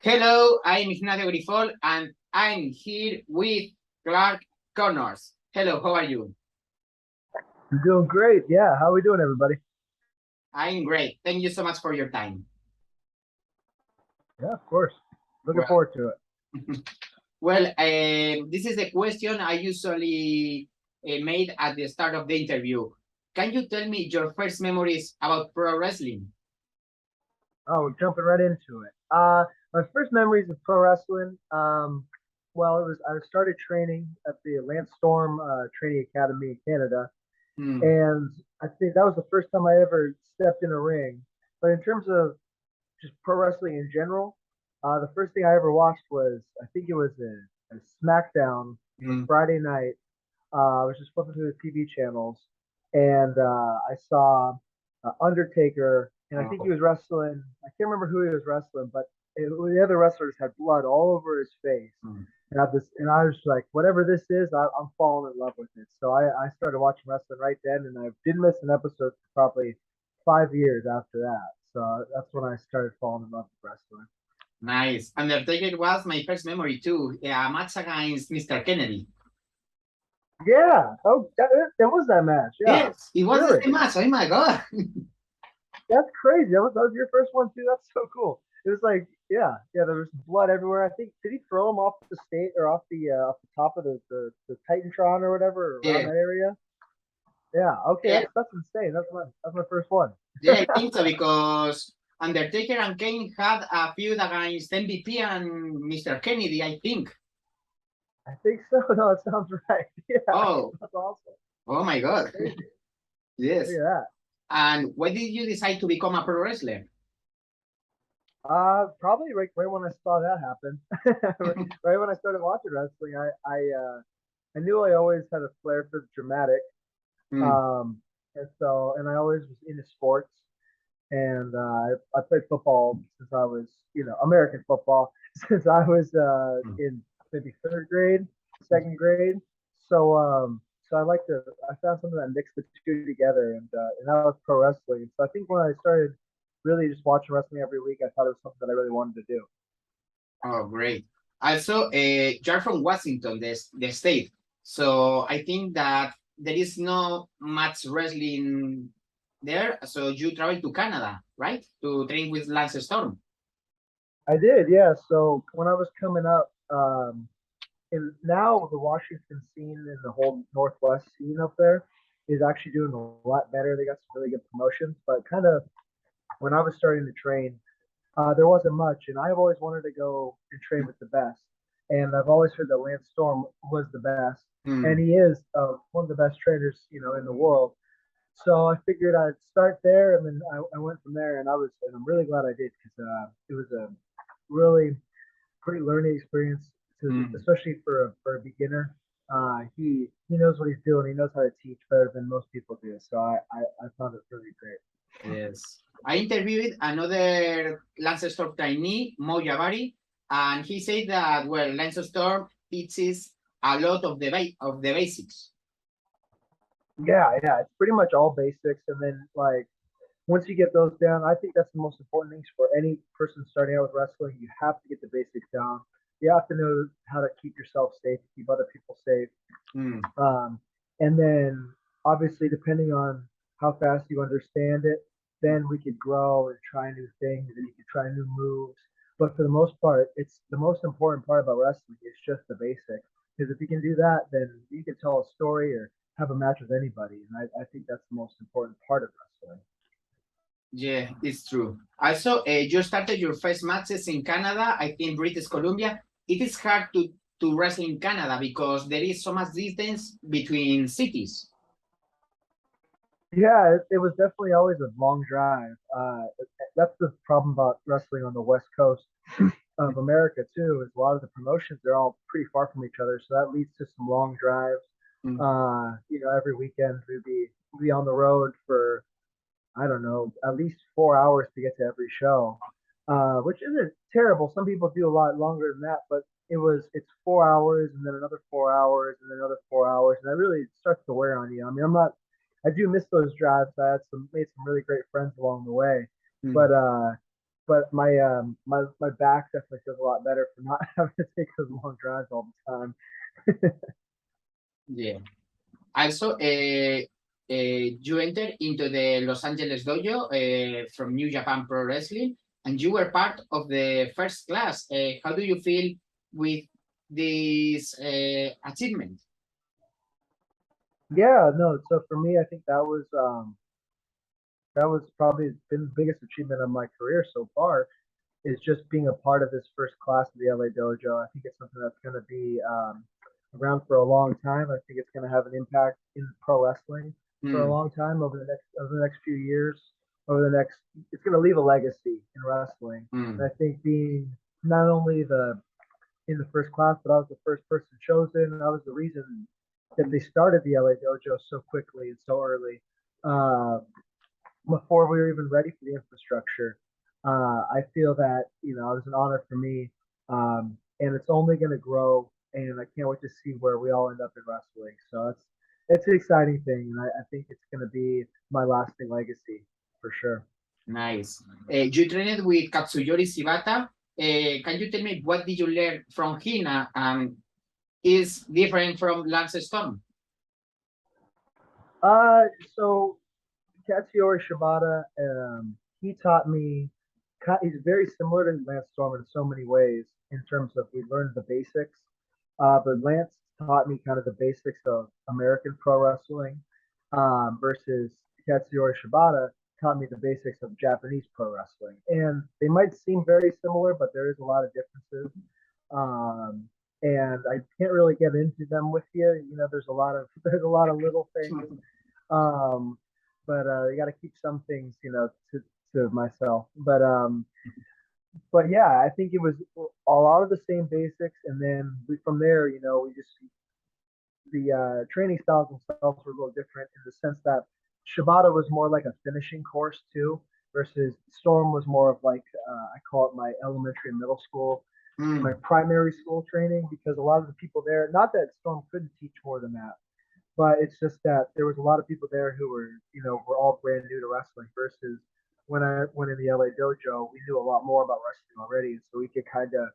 Hello, I'm Ignacio Grifol, and I'm here with Clark Connors. Hello, how are you? I'm doing great. Yeah, how are we doing, everybody? I'm great. Thank you so much for your time. Yeah, of course. Looking Well, forward to it. this is the question I usually made at the start of the interview. Can you tell me your first memories about pro wrestling? Oh, we're jumping right into it. My first memories of pro wrestling. Well, it was I started training at the Lance Storm Training Academy in Canada, Hmm. and I think that was the first time I ever stepped in a ring. But in terms of just pro wrestling in general, the first thing I ever watched was I think it was a SmackDown for Hmm. Friday night. I was just flipping through the TV channels, and I saw Undertaker, and I think he Oh. was wrestling. I can't remember who he was wrestling, but the other wrestlers had blood all over his face. Hmm. And I was like, whatever this is, I'm falling in love with it. So I started watching wrestling right then, and I didn't miss an episode for probably 5 years after that. So that's when I started falling in love with wrestling. Nice. Undertaker was my first memory too. A match against Mr. Kennedy. Yeah. Oh, that was that match. Yeah. Yes, it was the Really. same match. Oh my God. That's crazy. That was your first one too. That's so cool. It was like, yeah. There was blood everywhere. I think did he throw him off the state or off the top of the Titantron or whatever around Yeah. that area? Yeah. Okay. Yeah. That's insane. That's my first one. Yeah, I think so because Undertaker and Kane had a feud against MVP and Mr. Kennedy, I think. I think so. No, it sounds right. Yeah. Oh, That's awesome. oh my That's God. crazy. Look Yes. at that. And why did you decide to become a pro wrestler? Probably right when I saw that happen. Right when I started watching wrestling, I knew I always had a flair for the dramatic. Hmm. And I always was into sports, and I played football since I was, American football since I was in maybe third grade, second grade. So I like to I found something that mixed the two together, and that was pro wrestling. So I think when I started really just watching wrestling every week, I thought it was something that I really wanted to do. Oh, great. Also, you're from Washington, the state. So I think that there is no much wrestling there. So you travel to Canada, right? To train with Lance Storm. I did, yeah. So when I was coming up, and now the Washington scene and the whole Northwest scene up there is actually doing a lot better. They got some really good promotions, but kind of when I was starting to train, there wasn't much, and I've always wanted to go and train with the best. And I've always heard that Lance Storm was the best, and Hmm. he is one of the best trainers, in the world. So I figured I'd start there, and then I went from there, and I'm really glad I did because it was a really great learning experience, Hmm. especially for a beginner. He knows what he's doing. He knows how to teach better than most people do. So I found it really great. Yes. I interviewed another Lance Storm trainee, Mo Jabari, and he said that, well, Lance Storm teaches a lot of the basics. Yeah. It's pretty much all basics, and then like once you get those down, I think that's the most important things for any person starting out with wrestling. You have to get the basics down. You have to know how to keep yourself safe, keep other people safe, Hmm. um, and then obviously depending on how fast you understand it, then we could grow and try new things, and you could try new moves. But for the most part, it's the most important part about wrestling is just the basics. Because if you can do that, then you can tell a story or have a match with anybody, and I think that's the most important part of wrestling. Yeah, it's true. Also, you started your first matches in Canada, I think British Columbia. It is hard to wrestle in Canada because there is so much distance between cities. Yeah, it was definitely always a long drive. That's the problem about wrestling on the West Coast of America too. Is a lot of the promotions are all pretty far from each other, so that leads to some long drives. Mm. Every weekend we'd be on the road for I don't know at least 4 hours to get to every show, which isn't terrible. Some people do a lot longer than that, but it's 4 hours and then another 4 hours and then another 4 hours, and that really starts to wear on you. I mean, I do miss those drives. I had some made some really great friends along the way, but Mm. but my back definitely feels a lot better for not having to take those long drives all the time. Yeah. Also, you entered into the Los Angeles dojo from New Japan Pro Wrestling, and you were part of the first class. How do you feel with this achievement? Yeah, no. So for me, I think that was probably been the biggest achievement of my career so far. Is just being a part of this first class of the LA Dojo. I think it's something that's going to be around for a long time. I think it's going to have an impact in pro wrestling for a long time over the next few years. It's going to leave a legacy in wrestling. And I think being not only in the first class, but I was the first person chosen, and I was the reason that they started the LA Dojo so quickly and so early. Before we were even ready for the infrastructure. I feel that it was an honor for me, and it's only going to grow. And I can't wait to see where we all end up in wrestling. So it's an exciting thing, and I think it's going to be my lasting legacy for sure. Nice. You trained with Katsuyori Shibata. Can you tell me what did you learn from him and is different from Lance Storm? So Katsuyori Shibata, he taught me. He's very similar to Lance Storm in so many ways in terms of we learned the basics. But Lance taught me kind of the basics of American pro wrestling versus Katsuyori Shibata taught me the basics of Japanese pro wrestling. And they might seem very similar, but there is a lot of differences. Um, and I can't really get into them with you. There's a lot of little things. Um, but you got to keep some things, to myself. But yeah, I think it was a lot of the same basics, and then from there, we just the training styles themselves were a little different in the sense that Shibata was more like a finishing course too, versus Storm was more of like I call it my elementary and middle school, my primary school training, because a lot of the people there, not that Storm couldn't teach more than that, but it's just that there was a lot of people there who were all brand new to wrestling versus when I went in the LA dojo, we knew a lot more about wrestling already, so we could kind of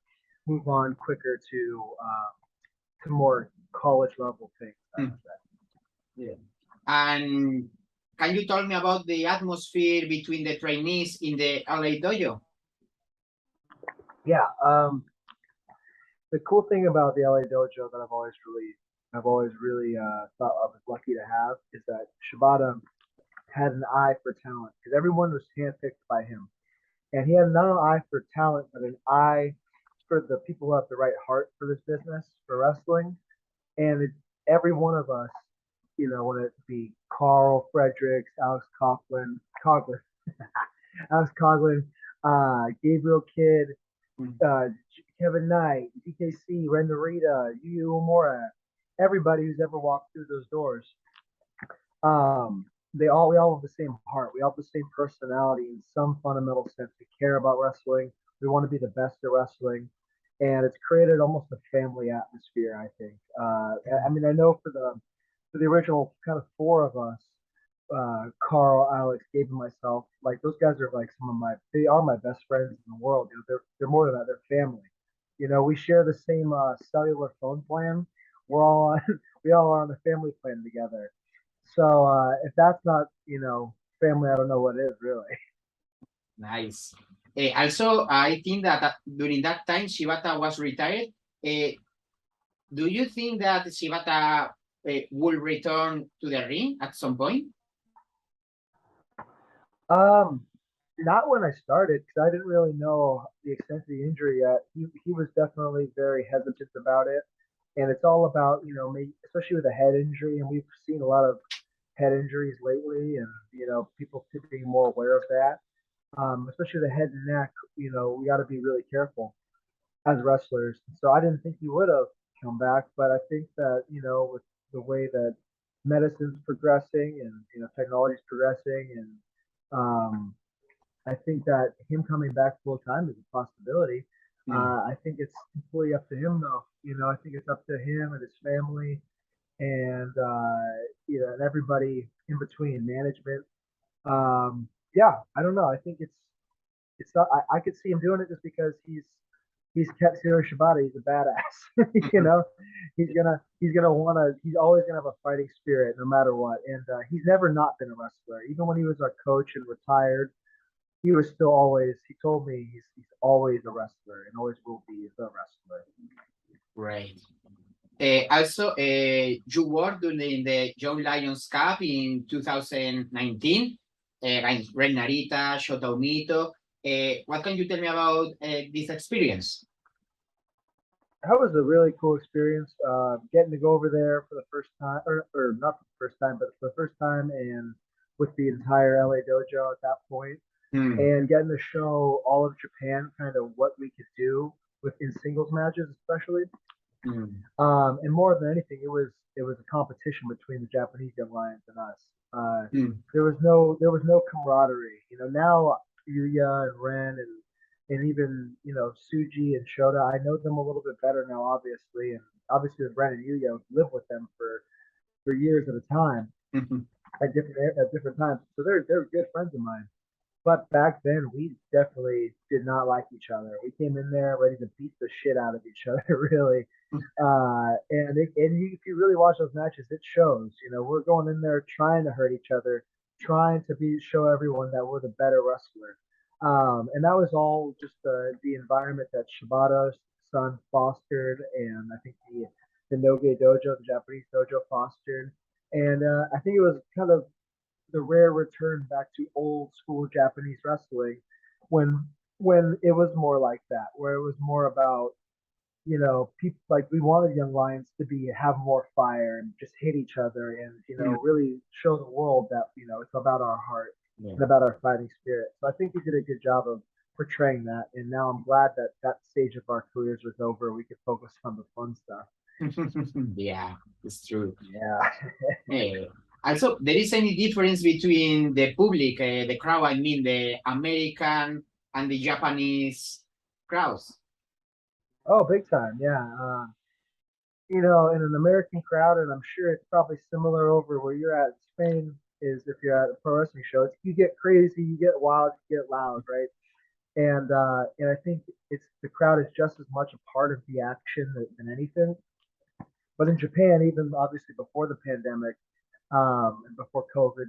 move on quicker to more college level things. Yeah. And can you tell me about the atmosphere between the trainees in the LA dojo? Yeah. The cool thing about the LA dojo that I've always really thought I was lucky to have is that Shibata had an eye for talent because everyone was handpicked by him, and he had not an eye for talent but an eye for the people who have the right heart for this business for wrestling. And every one of us, whether it be Carl Fredericks, Coughlin, Alex Coughlin, Gabriel Kidd, Kevin Knight, DKC, Ren Narita, Yu Uemura, everybody who's ever walked through those doors. We all have the same heart. We all have the same personality in some fundamental sense. We care about wrestling. We want to be the best at wrestling, and it's created almost a family atmosphere. I think. I know for the original kind of four of us, Carl, Alex, Gabe, and myself, like those guys are like they are my best friends in the world. They're more than that. They're family. We share the same cellular phone plan. We're all on, we all are on the family plan together. So if that's not family, I don't know what is really. Nice. Also, I think that during that time Shibata was retired. Do you think that Shibata will return to the ring at some point? Not when I started because I didn't really know the extent of the injury yet. He was definitely very hesitant about it, and it's all about maybe, especially with a head injury, and we've seen a lot of head injuries lately, and people being more aware of that. Especially the head and neck, we got to be really careful as wrestlers. So I didn't think he would have come back, but I think that with the way that medicine's progressing and technology's progressing, and I think that him coming back full time is a possibility. I think it's completely up to him, though. I think it's up to him and his family, and and everybody in between, management. Yeah, I don't know. I think it's not. I could see him doing it just because he's Katsuyori Shibata. He's a badass. You know, he's gonna wanna. He's always gonna have a fighting spirit no matter what. And he's never not been a wrestler. Even when he was our coach and retired, he was still always. He told me he's always a wrestler and always will be a wrestler. Right. Also, you worked during the Young Lions Cup in 2019 against Ren Narita, Shota Umito. What can you tell me about this experience? That was a really cool experience. Getting to go over there for the first time, or not for the first time, but for the first time, and with the entire LA dojo at that point, and getting to show all of Japan kind of what we could do within singles matches, especially. And more than anything, it was a competition between the Japanese young lions and us. There was no camaraderie. You know, now Yuya and Ren and even Suji and Shota, I know them a little bit better now, obviously, and obviously with Ren and Yuya, I've lived with them for years at a time at different times. So they're good friends of mine. But back then, we definitely did not like each other. We came in there ready to beat the shit out of each other, really. If you really watch those matches, it shows. You know, we're going in there trying to hurt each other, trying to show everyone that we're the better wrestler. And that was all just the environment that Shibata's son fostered, and I think the Noge Dojo, the Japanese dojo, fostered. And I think it was kind of the rare return back to old school Japanese wrestling when it was more like that, where it was more about people like we wanted young lions to have more fire and just hit each other and really show the world that it's about our heart and about our fighting spirit. So I think we did a good job of portraying that, and now I'm glad that that stage of our careers was over. We could focus on the fun stuff. Yeah, it's true. Yeah. Also, there is any difference between the public, the crowd, I mean, the American and the Japanese crowds? Oh, big time. Yeah. In an American crowd, and I'm sure it's probably similar over where you're at in Spain, is if you're at a pro wrestling show, you get crazy, you get wild, you get loud, right? And I think the crowd is just as much a part of the action than anything. But in Japan, even obviously before the pandemic, and before COVID,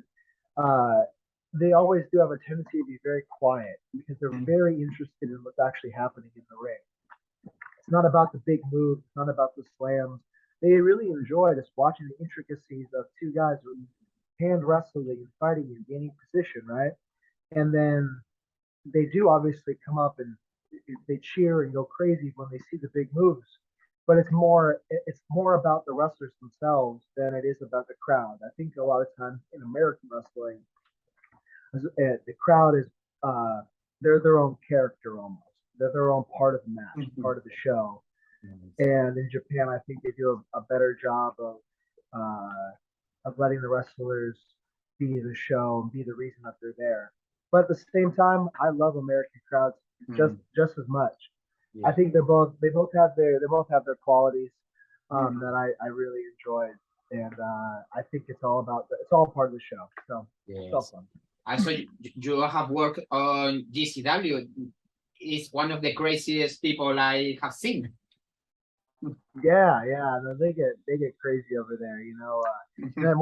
they always do have a tendency to be very quiet because they're very interested in what's actually happening in the ring. It's not about the big moves, it's not about the slams. They really enjoy just watching the intricacies of two guys hand wrestling and fighting and gaining position, right? And then they do obviously come up and they cheer and go crazy when they see the big moves. But it's more about the wrestlers themselves than it is about the crowd. I think a lot of times in American wrestling, the crowd is they're their own character almost. They're their own part of the match, part of the show. And in Japan, I think they do a better job of letting the wrestlers be the show and be the reason that they're there. But at the same time, I love American crowds just as much. Yeah. I think they both have their qualities that I really enjoyed, and I think it's all part of the show. So it's all fun. Also, you have worked on GCW. It's one of the craziest people I have seen. Yeah. No, they get crazy over there, And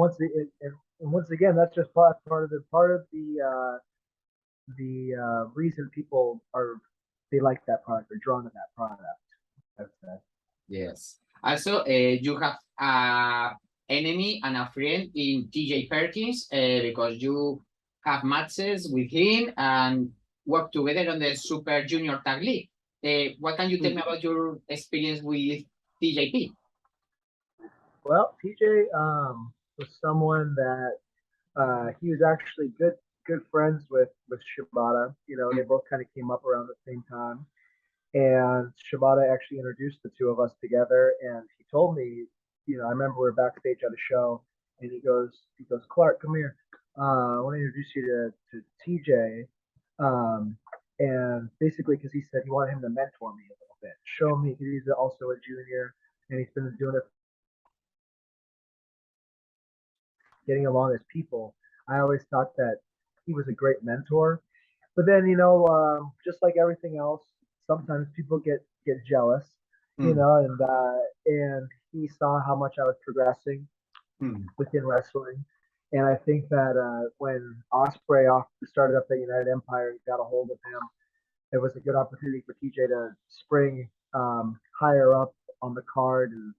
once again, that's just part of the reason people they like that product. They're drawn to that product. That's that. Yes. Also, you have an enemy and a friend in TJ Perkins because you have matches with him and work together on the Super Junior Tag League. What can you tell me about your experience with TJP? Well, TJ was someone that he was actually good friends with Shibata. They both kind of came up around the same time. And Shibata actually introduced the two of us together, and he told me, I remember we were backstage at a show, and he goes, Clark, come here. I want to introduce you to TJ. And basically, because he said he wanted him to mentor me a little bit, show me, because he's also a junior, and he's been doing it, getting along as people. I always thought that he was a great mentor. but then just like everything else, sometimes people get jealous, Mm, and he saw how much I was progressing mm. within wrestling. And I think that when Osprey started up the United Empire and got a hold of him, it was a good opportunity for TJ to spring higher up on the card and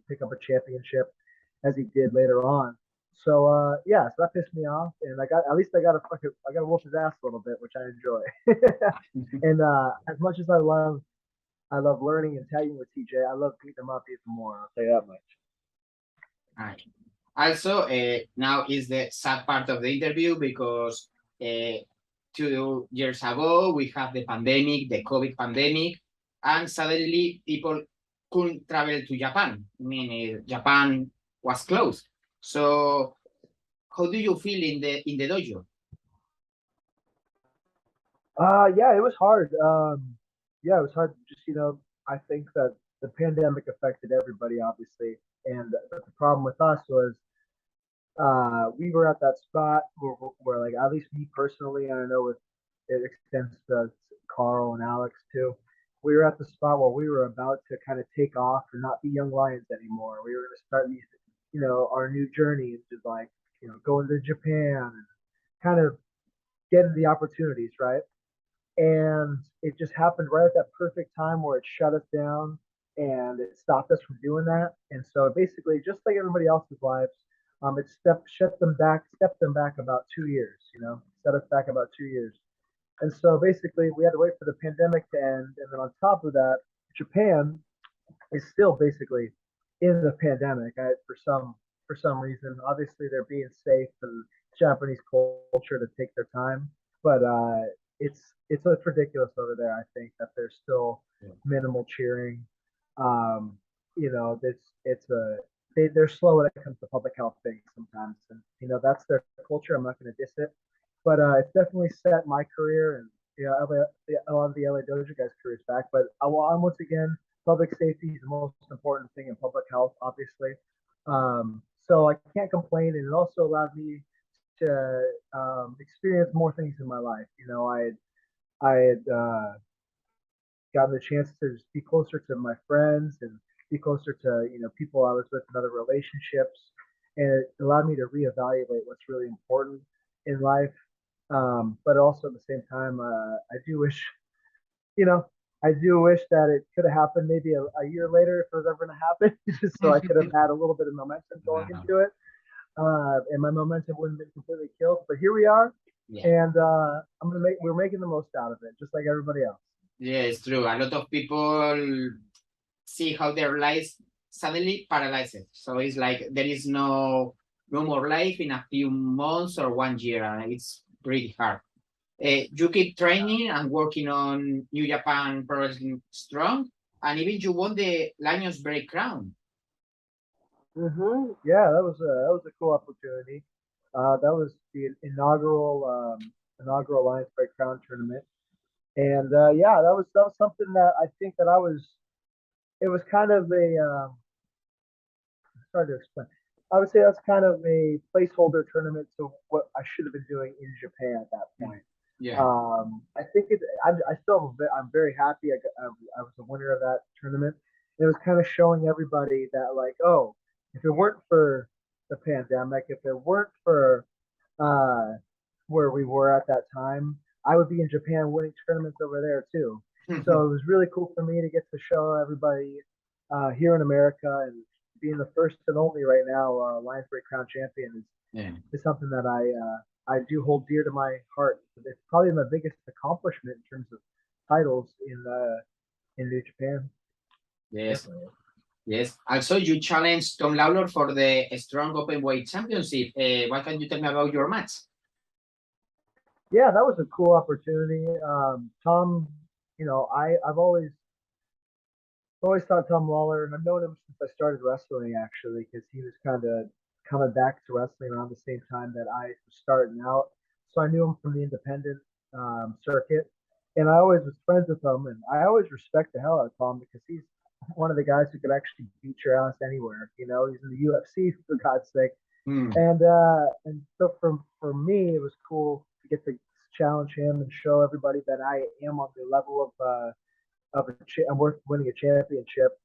pick up a championship as he did later on. So yeah, so that pissed me off, and I got to whoop his ass a little bit, which I enjoy. And as much as I love learning and tagging with TJ, I love beating him up even more. I'll tell you that much. Right. Also, now is the sad part of the interview because 2 years ago we have the pandemic, the COVID pandemic, and suddenly people couldn't travel to Japan. I mean, Japan was closed. So, how do you feel in the dojo? Yeah, it was hard. Yeah, it was hard. Just I think that the pandemic affected everybody, obviously, and the problem with us was we were at that spot where like at least me personally, and I know it extends to Carl and Alex too. We were at the spot where we were about to kind of take off and not be young lions anymore. We were going to start these, our new journey into like going to Japan and kind of getting the opportunities, right? And it just happened right at that perfect time where it shut us down and it stopped us from doing that. And so basically, just like everybody else's lives, it stepped them back about 2 years. Set us back about 2 years. And so basically, we had to wait for the pandemic to end, and then on top of that, Japan is still basically in the pandemic for some reason. Obviously, they're being safe and Japanese culture to take their time, but it's ridiculous over there. I think that there's still minimal cheering. It's they're slow when it comes to public health things sometimes, and that's their culture. I'm not going to diss it, but it's definitely set my career and a lot of the LA Dojo guys' careers back. But I'm once again, public safety is the most important thing in public health, obviously. So I can't complain, and it also allowed me to experience more things in my life. I had gotten the chance to just be closer to my friends and be closer to people I was with in other relationships, and it allowed me to reevaluate what's really important in life. But also at the same time, you know, I do wish that it could have happened maybe a year later if it was ever going to happen, just so I could have had a little bit of momentum going into it, and my momentum wouldn't have been completely killed. But here we are, and we're making the most out of it, just like everybody else. Yeah, it's true. A lot of people see how their lives suddenly paralyzed. So it's like there is no more life in a few months or 1 year, and it's pretty hard. You keep training and working on New Japan Pro Wrestling Strong, and even you won the Lions Break Crown. Yeah, that was a cool opportunity. That was the inaugural Lions Break Crown tournament, and yeah, that was something that I think that it was kind of it's hard to explain. I would say that's kind of a placeholder tournament to what I should have been doing in Japan at that point. Yeah. I think I'm very happy. I was the winner of that tournament. It was kind of showing everybody that like, oh, if it weren't for the pandemic, if it weren't for where we were at that time, I would be in Japan winning tournaments over there too. So it was really cool for me to get to show everybody here in America, and being the first and only right now Lions Break Crown champion is something that I do hold dear to my heart. It's probably my biggest accomplishment in terms of titles in New Japan. Yes. Definitely. Yes. Also, you challenged Tom Lawlor for the Strong Openweight Championship. What can you tell me about your match? Yeah, that was a cool opportunity. Tom, I've always thought Tom Lawlor. I've known him since I started wrestling, actually, because he was kind of coming back to wrestling around the same time that I was starting out. So I knew him from the independent circuit, and I always was friends with him, and I always respect the hell out of Tom because he's one of the guys who could actually beat your ass anywhere. He's in the UFC for God's sake. And so for me, it was cool to get the challenge him and show everybody that I am on the level of I'm worth winning a championship.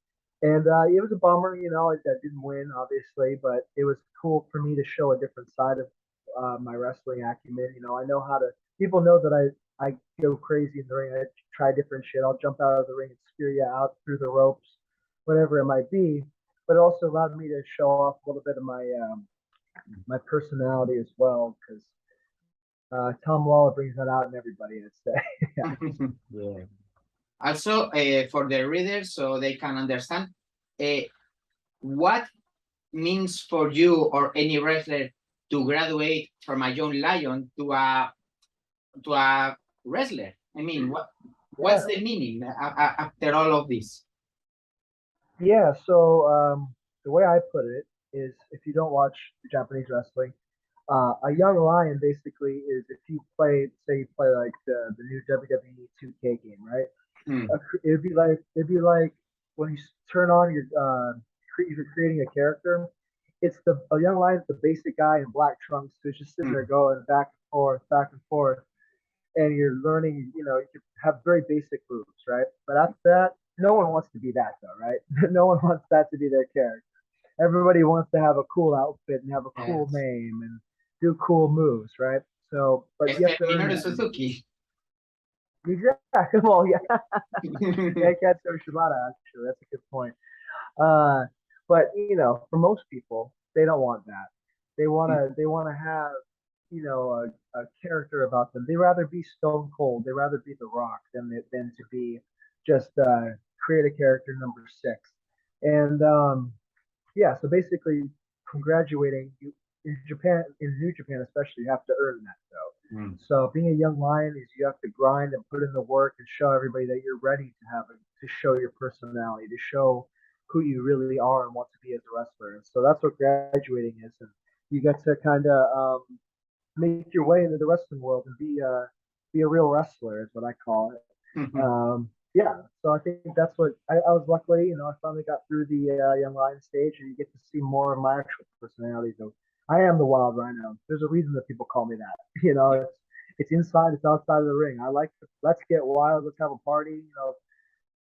And it was a bummer, you know, that didn't win, obviously, but it was cool for me to show a different side of my wrestling acumen. You know, I know how to. People know that I go crazy in the ring. I try different shit. I'll jump out of the ring and spear you out through the ropes, whatever it might be. But it also allowed me to show off a little bit of my personality as well, because Tom Lawler brings that out in everybody. I'd say. Yeah. Also, for the readers, so they can understand, what means for you or any wrestler to graduate from a young lion to a wrestler? I mean, what's the meaning after all of this? Yeah, so the way I put it is, if you don't watch Japanese wrestling, a young lion basically is, if you play, say you play like the new WWE 2K game, right? It'd be like when you turn on your you're creating a character. It's a young lion's the basic guy in black trunks who's just sitting there going back and forth, and you're learning. You know, you can have very basic moves, right? But after that, no one wants to be that though, right? No one wants that to be their character. Everybody wants to have a cool outfit and have a cool name and do cool moves, right? So, but you have to Minoru Suzuki. Exactly. Well, yeah. Yeah, Katsuo Shibata, actually. That's a good point. But you know, for most people, they don't want that. They wanna have, you know, a character about them. They rather be Stone Cold. They rather be The Rock than to be just create a character number six. And yeah, so basically, from graduating, in Japan, in New Japan especially, you have to earn that though. So being a young lion is, you have to grind and put in the work and show everybody that you're ready to show your personality, to show who you really are and want to be as a wrestler. And so that's what graduating is, and you get to kind of make your way into the wrestling world and be a real wrestler is what I call it. Yeah, so I think that's what I was luckily, you know, I finally got through the young lion stage, and you get to see more of my actual personality. So I am the wild rhino. There's a reason that people call me that. You know, it's inside, it's outside of the ring. I like let's get wild, let's have a party. You know,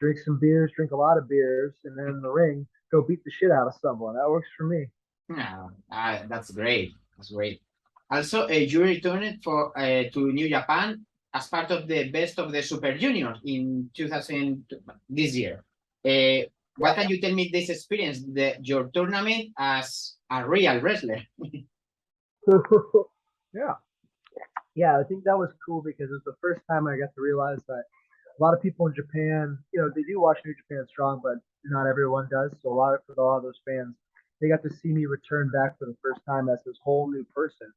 drink some beers, drink a lot of beers, and then in the ring, go beat the shit out of someone. That works for me. Yeah, that's great. That's great. Also, you returned to New Japan as part of the Best of the Super Junior in 2000 this year. What can you tell me this experience, your tournament as a real wrestler? Yeah. Yeah, I think that was cool because it was the first time I got to realize that a lot of people in Japan, you know, they do watch New Japan Strong, but not everyone does. So for a lot of those fans, they got to see me return back for the first time as this whole new person.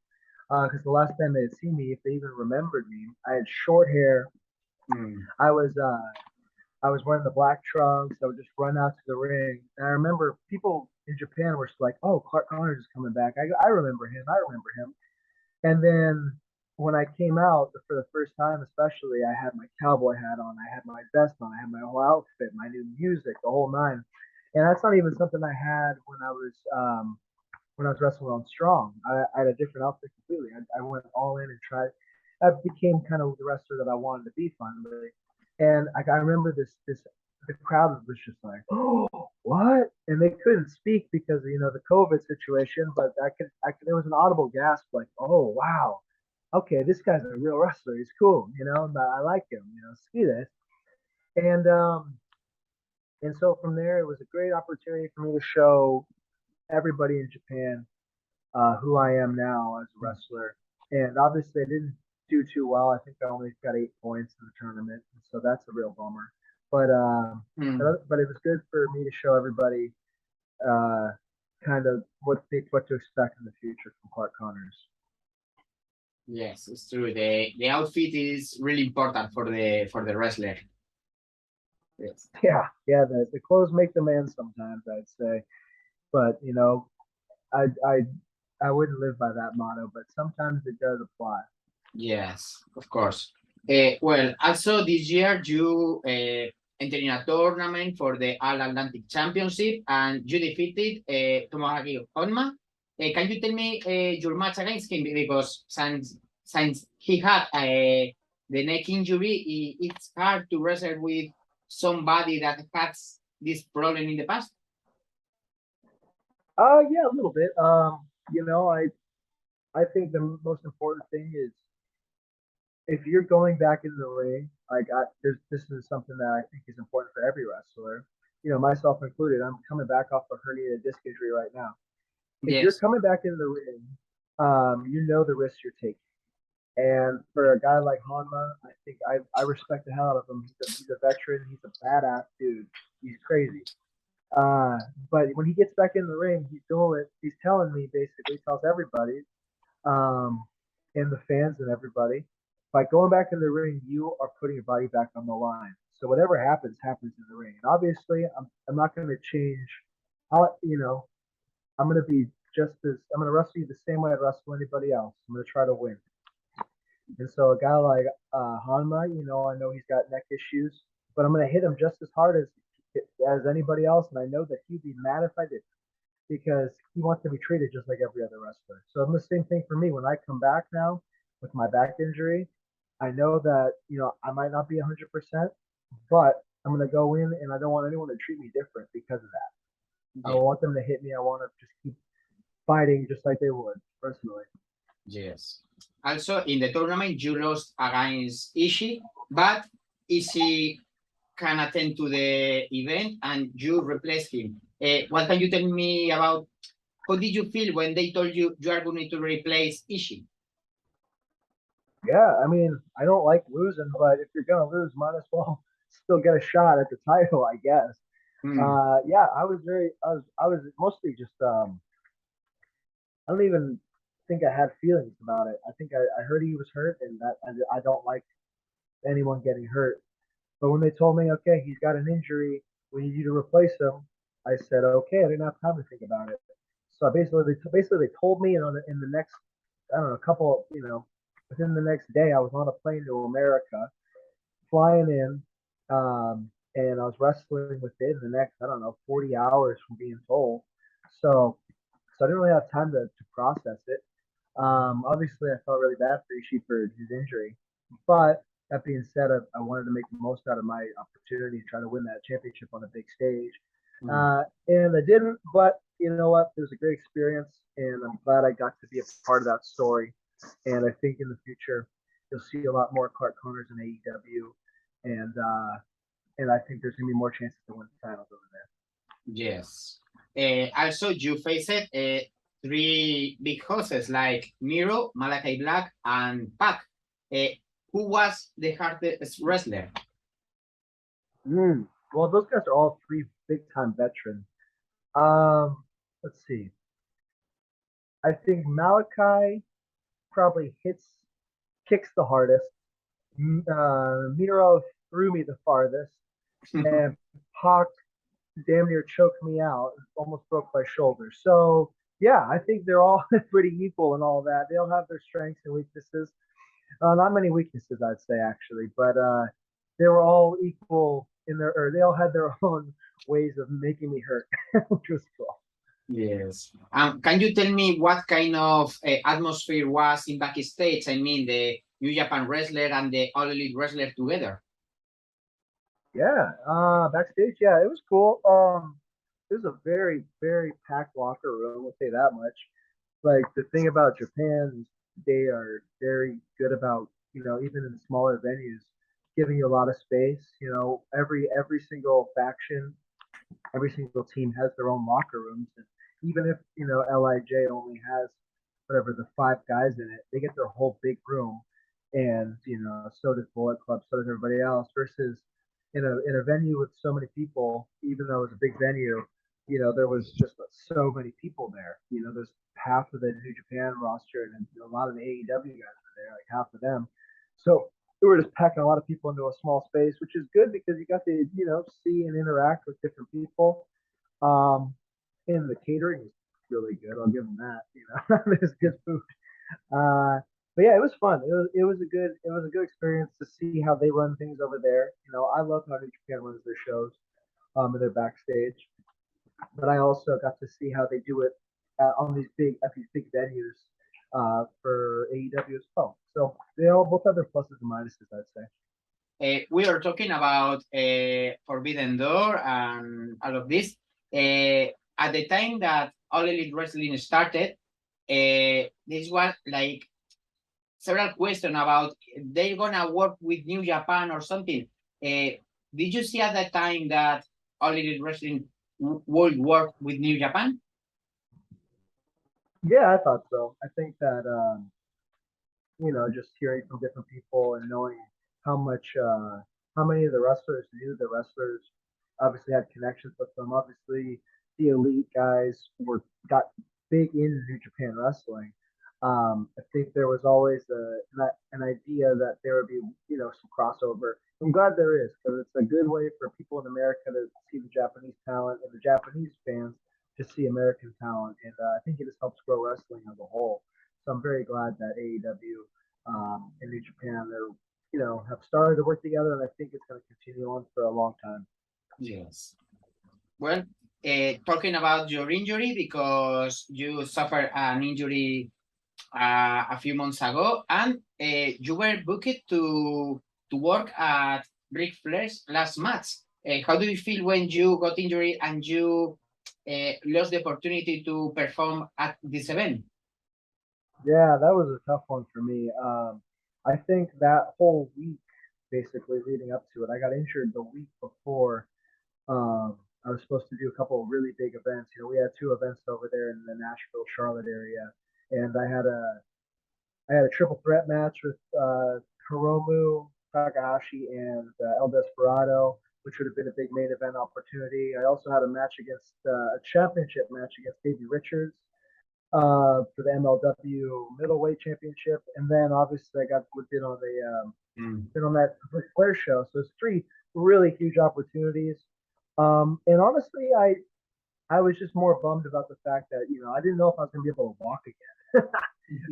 Because the last time they had seen me, if they even remembered me, I had short hair. I was wearing the black trunks. I would just run out to the ring. And I remember people in Japan were just like, "Oh, Clark Connors is coming back. I remember him. I remember him." And then when I came out for the first time, especially, I had my cowboy hat on, I had my vest on, I had my whole outfit, my new music, the whole nine. And that's not even something I had when I was wrestling on Strong. I had a different outfit completely. I went all in and tried. I became kind of the wrestler that I wanted to be finally. And I remember the crowd was just like, "Oh, what?" And they couldn't speak because of, you know, the COVID situation, but there was an audible gasp like, "Oh, wow. Okay, this guy's a real wrestler. He's cool, you know, I like him, you know, see this." And so from there, it was a great opportunity for me to show everybody in Japan who I am now as a wrestler. And obviously, I didn't do too well. I think I only got 8 points in the tournament, so that's a real bummer. But it was good for me to show everybody kind of what to expect in the future from Clark Connors. Yes, it's true. The outfit is really important for the wrestler. Yes. Yeah, the clothes make the man sometimes, I'd say. But you know, I wouldn't live by that motto, but sometimes it does apply. Yes, of course. Well, also this year you entered in a tournament for the All Atlantic Championship and you defeated Tomohagi Honma. Can you tell me your match against him? Because since he had the neck injury, it's hard to wrestle with somebody that has this problem in the past. Yeah, a little bit. You know, I think the most important thing is if you're going back in the ring, this is something that I think is important for every wrestler, you know, myself included. I'm coming back off a herniated disc injury right now. If you're Yes. coming back in the ring, you know the risks you're taking. And for a guy like Hanma, I think I respect the hell out of him. He's a veteran. He's a badass dude. He's crazy. But when he gets back in the ring, he's doing it. He's telling me basically, tells everybody, um, and the fans and everybody, by going back in the ring, you are putting your body back on the line. So whatever happens, happens in the ring. And obviously, I'm not going to change. You know, I'm going to be just as I'm going to wrestle you the same way I'd wrestle anybody else. I'm going to try to win. And so a guy like Hanma, you know, I know he's got neck issues, but I'm going to hit him just as hard as anybody else. And I know that he'd be mad if I did because he wants to be treated just like every other wrestler. So the same thing for me when I come back now with my back injury. I know that you know I might not be 100%, but I'm going to go in and I don't want anyone to treat me different because of that. I Yeah. want them to hit me. I want to just keep fighting just like they would personally. Yes. Also, in the tournament, you lost against Ishii, but Ishii can attend to the event and you replace him. What can you tell me about how did you feel when they told you you are going to replace Ishii? Yeah, I mean, I don't like losing, but if you're gonna lose, might as well still get a shot at the title, I guess. Hmm. Yeah, I was mostly just, I don't even think I had feelings about it. I think I heard he was hurt, and that I don't like anyone getting hurt. But when they told me, okay, he's got an injury, we need you to replace him, I said, okay. I didn't have time to think about it. So basically they told me, and in the next, I don't know, couple, you know, within the next day, I was on a plane to America, flying in, and I was wrestling within the next, I don't know, 40 hours from being told. So, so I didn't really have time to process it. Obviously, I felt really bad for Ishii for his injury, but that being said, I wanted to make the most out of my opportunity to try to win that championship on a big stage, Hmm. and I didn't. But you know what? It was a great experience, and I'm glad I got to be a part of that story. And I think in the future, you'll see a lot more Clark Connors in AEW, and I think there's gonna be more chances to win the titles over there. Yes. Also, you faced three big horses like Miro, Malachi Black, and Pac. Uh, who was the hardest wrestler? Well, those guys are all three big time veterans. Um, let's see. I think Malachi probably kicks the hardest. Minoru threw me the farthest, and Pac damn near choked me out, almost broke my shoulder. So yeah, I think they're all pretty equal and all that. They all have their strengths and weaknesses. Not many weaknesses, I'd say actually, but they were all equal in their, or they all had their own ways of making me hurt, which was cool. Yes. Can you tell me what kind of atmosphere was in backstage? I mean, the New Japan wrestler and the All Elite wrestler together. Yeah, backstage, yeah, it was cool. It was a very, very packed locker room. I'll say that much. Like the thing about Japan is they are very good about, you know, even in smaller venues, giving you a lot of space. You know, every single faction, every single team has their own locker rooms, and even if you know Lij only has whatever the five guys in it, they get their whole big room, and you know so does Bullet Club, so does everybody else. Versus in a venue with so many people, even though it was a big venue, you know there was just so many people there. You know, there's half of the New Japan roster, and a lot of the AEW guys were there, like half of them. So we were just packing a lot of people into a small space, which is good because you got to you know see and interact with different people. Um, and the catering was really good. I'll give them that. You know, there's good food. But yeah, it was fun. It was a good experience to see how they run things over there. You know, I love how New Japan runs their shows, and their backstage. But I also got to see how they do it on these big venues. for AEW as well. So they all both have their pluses and minuses, I'd say. We are talking about Forbidden Door and all of this. At the time that All Elite Wrestling started, this was like several questions about they're gonna work with New Japan or something. Did you see at that time that All Elite Wrestling would work with New Japan? Yeah, I thought so. I think that just hearing from different people and knowing how many of the wrestlers knew the wrestlers, obviously had connections with them. Obviously, the elite guys got big into New Japan wrestling. I think there was always an idea that there would be some crossover. I'm glad there is, because it's a good way for people in America to see the Japanese talent and the Japanese fans to see American talent, and I think it just helps grow wrestling as a whole. So I'm very glad that AEW and New Japan have started to work together, and I think it's going to continue on for a long time. Yes. Well, talking about your injury, because you suffered an injury a few months ago, and you were booked to work at Ric Flair's last match. How do you feel when you got injured and you lost the opportunity to perform at this event? Yeah, that was a tough one for me. I think that whole week, basically leading up to it, I got injured the week before. I was supposed to do a couple of really big events. We had two events over there in the Nashville, Charlotte area, and I had a triple threat match with Hiromu, Takahashi, and El Desperado, which would have been a big main event opportunity. I also had a match against a championship match against Davey Richards for the MLW middleweight championship, and then obviously I got been on been on that Ric Flair show. So it's three really huge opportunities. And honestly, I was just more bummed about the fact that I didn't know if I was going to be able to walk again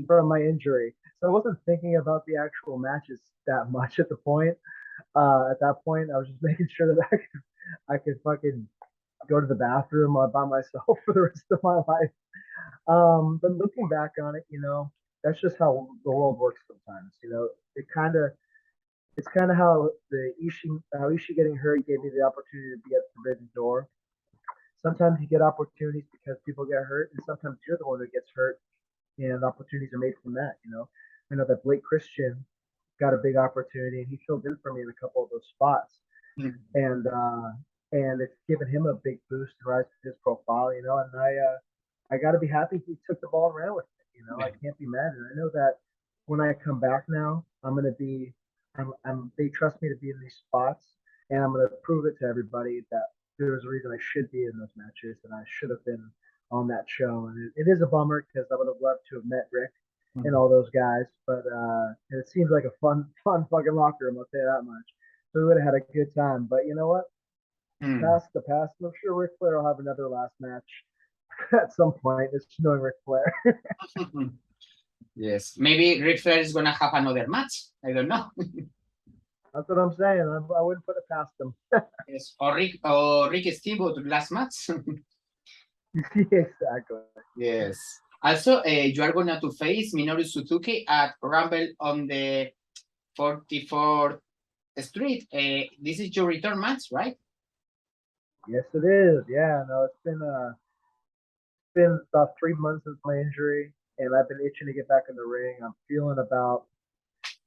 from my injury, so I wasn't thinking about the actual matches that much at the point. At that point, I was just making sure that I could fucking go to the bathroom by myself for the rest of my life. But looking back on it, that's just how the world works sometimes. It's kind of how Ishii getting hurt gave me the opportunity to be at the Forbidden Door. Sometimes you get opportunities because people get hurt, and sometimes you're the one that gets hurt, and opportunities are made from that. I know that Blake Christian got a big opportunity, and he filled in for me in a couple of those spots, and it's given him a big boost to rise to his profile. And I got to be happy he took the ball and ran with it. I can't be mad, and I know that when I come back now, they trust me to be in these spots, and I'm gonna prove it to everybody that there's a reason I should be in those matches, and I should have been on that show. And it is a bummer because I would have loved to have met Rick and all those guys, but it seems like a fun fucking locker room. I'll tell you that much. So we would have had a good time. But you know what? Past the past. I'm sure Ric Flair will have another last match at some point. It's knowing Ric Flair. Yes, maybe Ric Flair is gonna have another match. I don't know. That's what I'm saying. I wouldn't put it past him. Yes, or Rick Steamboat last match. Exactly. Yes. Also, you are going to face Minoru Suzuki at Rumble on the 44th Street. This is your return match, right? Yes, it is. Yeah, no, it's been about 3 months since my injury, and I've been itching to get back in the ring. I'm feeling about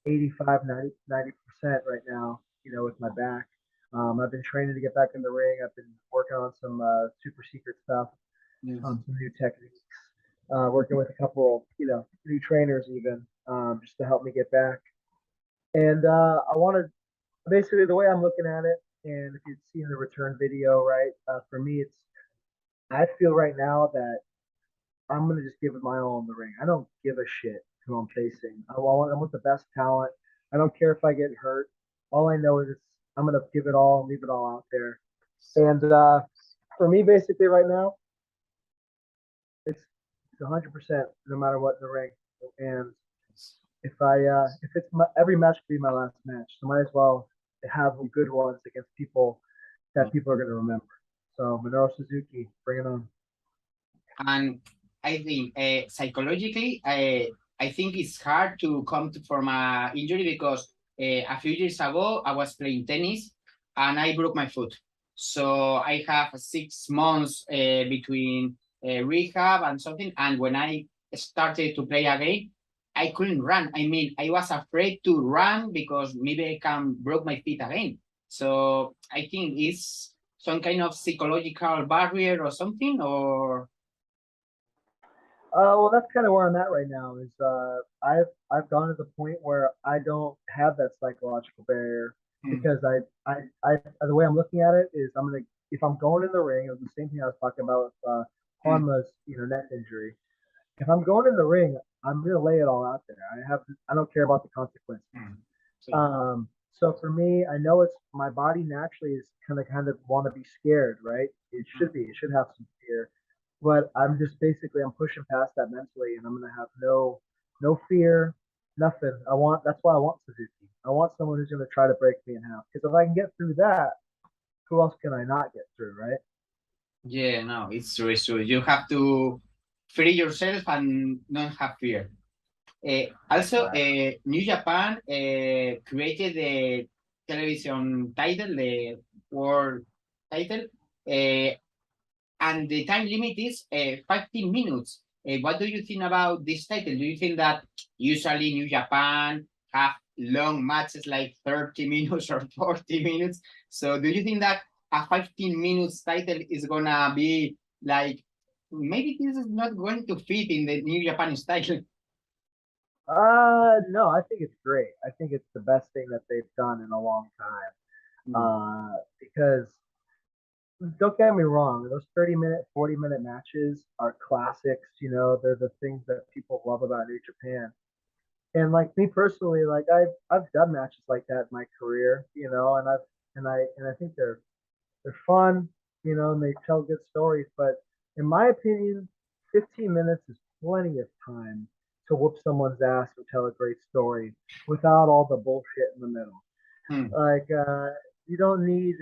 85, 90% right now, with my back. I've been training to get back in the ring. I've been working on some super secret stuff, some new techniques, working with a couple, new trainers even, just to help me get back. And I want to, basically the way I'm looking at it, and if you've seen the return video, right, for me, I feel right now that I'm going to just give it my all in the ring. I don't give a shit who I'm facing. I want the best talent. I don't care if I get hurt. All I know is I'm going to give it all and leave it all out there. And for me, basically right now, it's 100% no matter what in the ring. And if every match could be my last match, so might as well have good ones against people that people are going to remember. So Minoru Suzuki, bring it on. And I think psychologically, I think it's hard to come from a injury because a few years ago I was playing tennis and I broke my foot. So I have 6 months between rehab and something. And when I started to play again, I couldn't run. I mean, I was afraid to run because maybe I can broke my feet again. So I think it's some kind of psychological barrier or something, or Well, that's kind of where I'm at right now. Is I've gone to the point where I don't have that psychological barrier hmm, because I the way I'm looking at it is I'm gonna if I'm going in the ring, it was the same thing I was talking about with hmm, Honma's neck injury. If I'm going in the ring, I'm gonna lay it all out there. I don't care about the consequences. hmm. So, So for me, I know it's my body naturally is kind of want to be scared, right? It should be. It should have some fear, but I'm just basically I'm pushing past that mentally, and I'm gonna have no fear, nothing. That's why I want Suzuki. I want someone who's gonna try to break me in half. Because if I can get through that, who else can I not get through, right? yeah, no, it's true. It's true. You have to free yourself and not have fear. Also, Exactly. New Japan created the television title, the world title, uh, and the time limit is 15 minutes. What do you think about this title? Do you think that usually New Japan have long matches like 30 minutes or 40 minutes? So do you think that a 15 minutes title is gonna be like maybe this is not going to fit in the New Japan style? No, I think it's great. I think it's the best thing that they've done in a long time. Mm, Because don't get me wrong, those 30-minute, 40-minute matches are classics. They're the things that people love about New Japan. And like me personally, like I've done matches like that in my career, and I think they're fun, and they tell good stories. But in my opinion, 15 minutes is plenty of time to whoop someone's ass and tell a great story without all the bullshit in the middle. mm, Like you don't need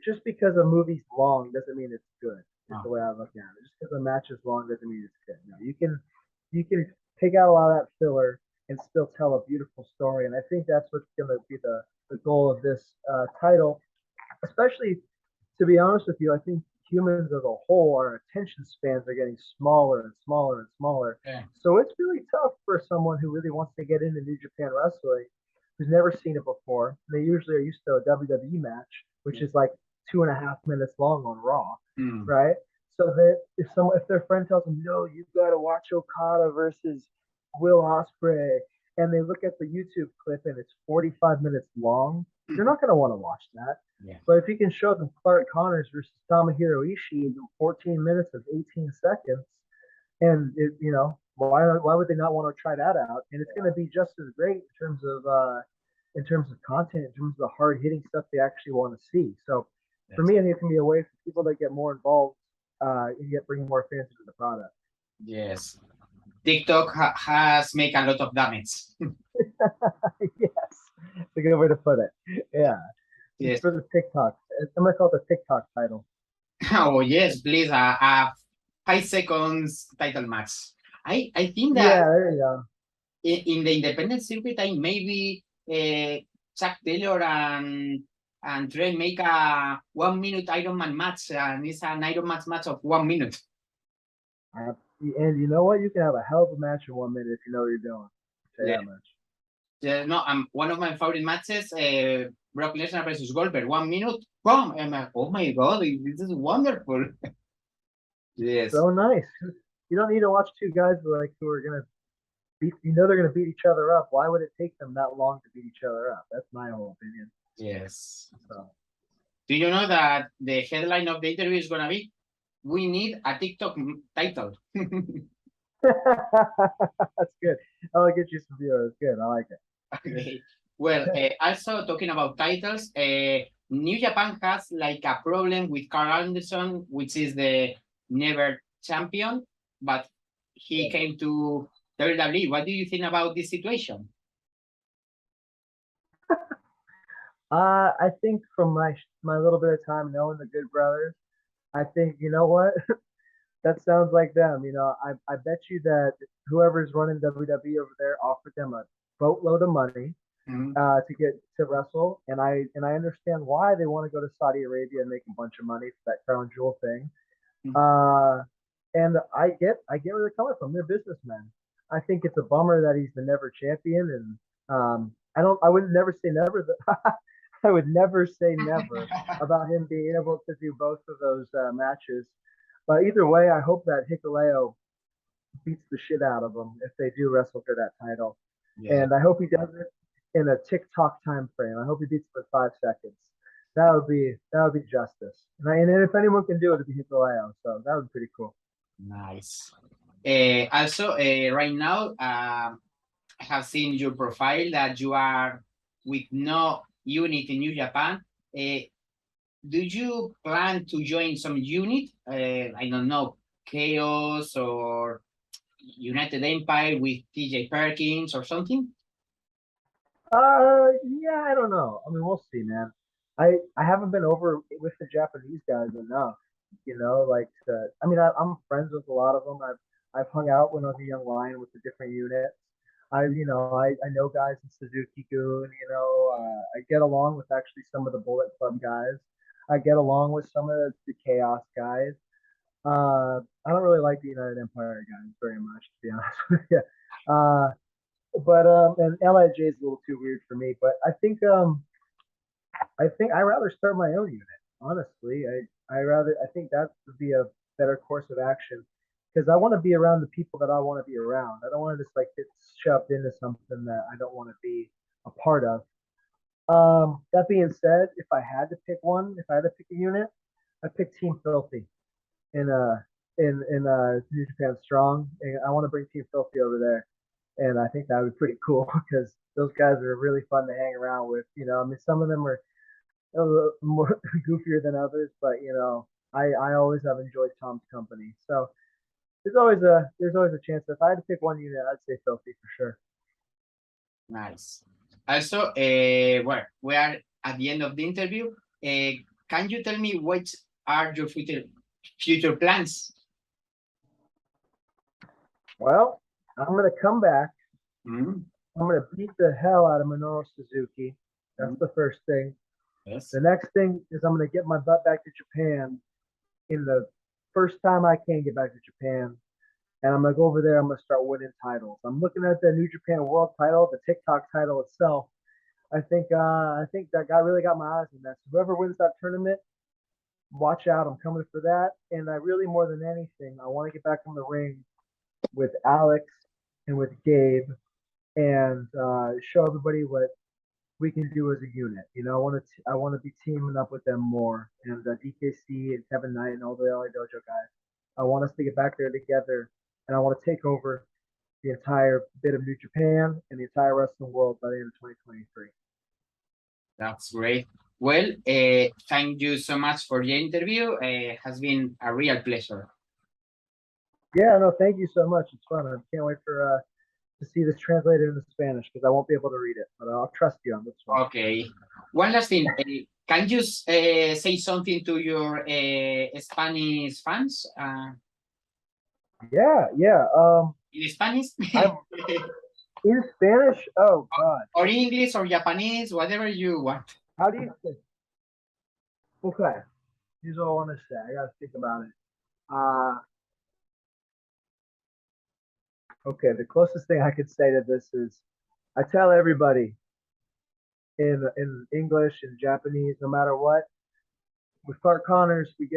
just because a movie's long doesn't mean it's good. Is oh, the way I look at it. Just because a match is long doesn't mean it's good. No, you can take out a lot of that filler and still tell a beautiful story. And I think that's what's going to be the goal of this title. Especially, to be honest with you, I think humans as a whole, our attention spans are getting smaller and smaller and smaller. yeah. So it's really tough for someone who really wants to get into New Japan Wrestling who's never seen it before. They usually are used to a WWE match, which is like 2.5 minutes long on Raw, Mm, right? So that if their friend tells them, no, you've got to watch Okada versus Will Ospreay, and they look at the YouTube clip and it's 45 minutes long, they're not going to want to watch that. yeah. But if you can show them Clark Connors versus Tomohiro Ishii in 14 minutes of 18 seconds, and why would they not want to try that out? And it's going to be just as great in terms of content, in terms of the hard hitting stuff they actually want to see. So for Yes. me, I think it can be a way for people to get more involved and get bring more fans into the product. Yes. TikTok has made a lot of damage. Yes, it's a good way to put it. Yeah, it's Yes. for the TikTok. I'm gonna call it the TikTok title. Oh yes, please. A 5 seconds title match. I think that Yeah, there you go. in the independent circuit, I maybe Chuck Taylor and Trey make a 1 minute Ironman match, and it's an Ironman match of 1 minute. And you know what? You can have a hell of a match in 1 minute if you know what you're doing. I'll tell you Yeah. that much. No, one of my favorite matches, Brock Lesnar versus Goldberg, 1 minute. Boom! I'm like, oh my god, this is wonderful. Yes. So nice. You don't need to watch two guys who are gonna beat. They're gonna beat each other up. Why would it take them that long to beat each other up? That's my whole opinion. Yes. So Do you know that the headline of the interview is gonna be "We need a TikTok title"? that's good. I'll get you some viewers. Good. I like Okay. Well, also talking about titles, New Japan has like a problem with Karl Anderson, which is the never champion, but he it. came to WWE. What do you think about this situation? I think from my little bit of time knowing the Good Brothers, I think you know what that sounds like them. You know, I bet you that whoever's running WWE over there offered them a boatload of money to get to wrestle, and I understand why they want to go to Saudi Arabia and make a bunch of money for that crown jewel thing. And I get where they're coming from. They're businessmen. I think it's a bummer that he's the never champion, and I would never say never. I would never say never about him being able to do both of those matches. But either way, I hope that Hikuleo beats the shit out of him if they do wrestle for that title. Yeah. And I hope he does it in a TikTok time frame. I hope he beats him in 5 seconds. That would be justice. And if anyone can do it, it'd be Hikuleo. So that would be pretty cool. Nice. Also, right now, I have seen your profile that you are with no unit in New Japan. Do you plan to join some unit? I don't know, Chaos or United Empire with TJ Perkins or something? Yeah, I don't know. I mean, we'll see, man. I haven't been over with the Japanese guys enough, you know. Like, I'm friends with a lot of them. I've hung out when I was a young lion with the different units. I know guys in Suzuki-gun. You know, I get along with actually some of the Bullet Club guys. I get along with some of the Chaos guys. I don't really like the United Empire guys very much, to be honest with you. But and LIJ is a little too weird for me. But I think I rather start my own unit. Honestly, I think that would be a better course of action because I want to be around the people that I want to be around. I don't want to just like get shoved into something that I don't want to be a part of. That being said, if I had to pick one, if I had to pick a unit, I'd pick Team Filthy in New Japan Strong. And I want to bring Team Filthy over there, and I think that would be pretty cool because those guys are really fun to hang around with. You know, I mean, some of them are a little more goofier than others, but you know, I always have enjoyed Tom's company. So there's always a chance that if I had to pick one unit, I'd say Filthy for sure. Nice. Also, we are at the end of the interview. Can you tell me what are your future plans? Well, I'm gonna come back. I'm gonna beat the hell out of Minoru Suzuki. That's the first thing. Yes. The next thing is I'm gonna get my butt back to Japan in the first time I can get back to Japan. And I'm gonna go over there. I'm gonna start winning titles. I'm looking at the New Japan World title, the TikTok title itself. I think that guy really got my eyes on that. So whoever wins that tournament, watch out. I'm coming for that. And I really, more than anything, I want to get back in the ring with Alex and with Gabe and show everybody what we can do as a unit. You know, I want to be teaming up with them more. And DKC and Kevin Knight and all the LA Dojo guys. I want us to get back there together, and I want to take over the entire bit of New Japan and the entire wrestling world by the end of 2023. That's great. Well, thank you so much for the interview. It has been a real pleasure. Yeah, no, thank you so much. It's fun. I can't wait for to see this translated into Spanish because I won't be able to read it, but I'll trust you on this one. Okay. One last thing. Can you say something to your Spanish fans? Yeah. In Spanish? In Spanish? Oh, God. Or English or Japanese, whatever you want. How do you say? Okay. Here's what I want to say. I got to think about it. Okay, the closest thing I could say to this is I tell everybody in English and Japanese, no matter what, with Clark Connors, we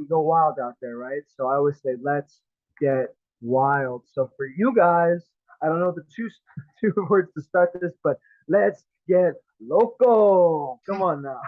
go wild out there, right? So I always say, let's get wild. So for you guys, I don't know the two words to start this, but let's get loco. Come on now.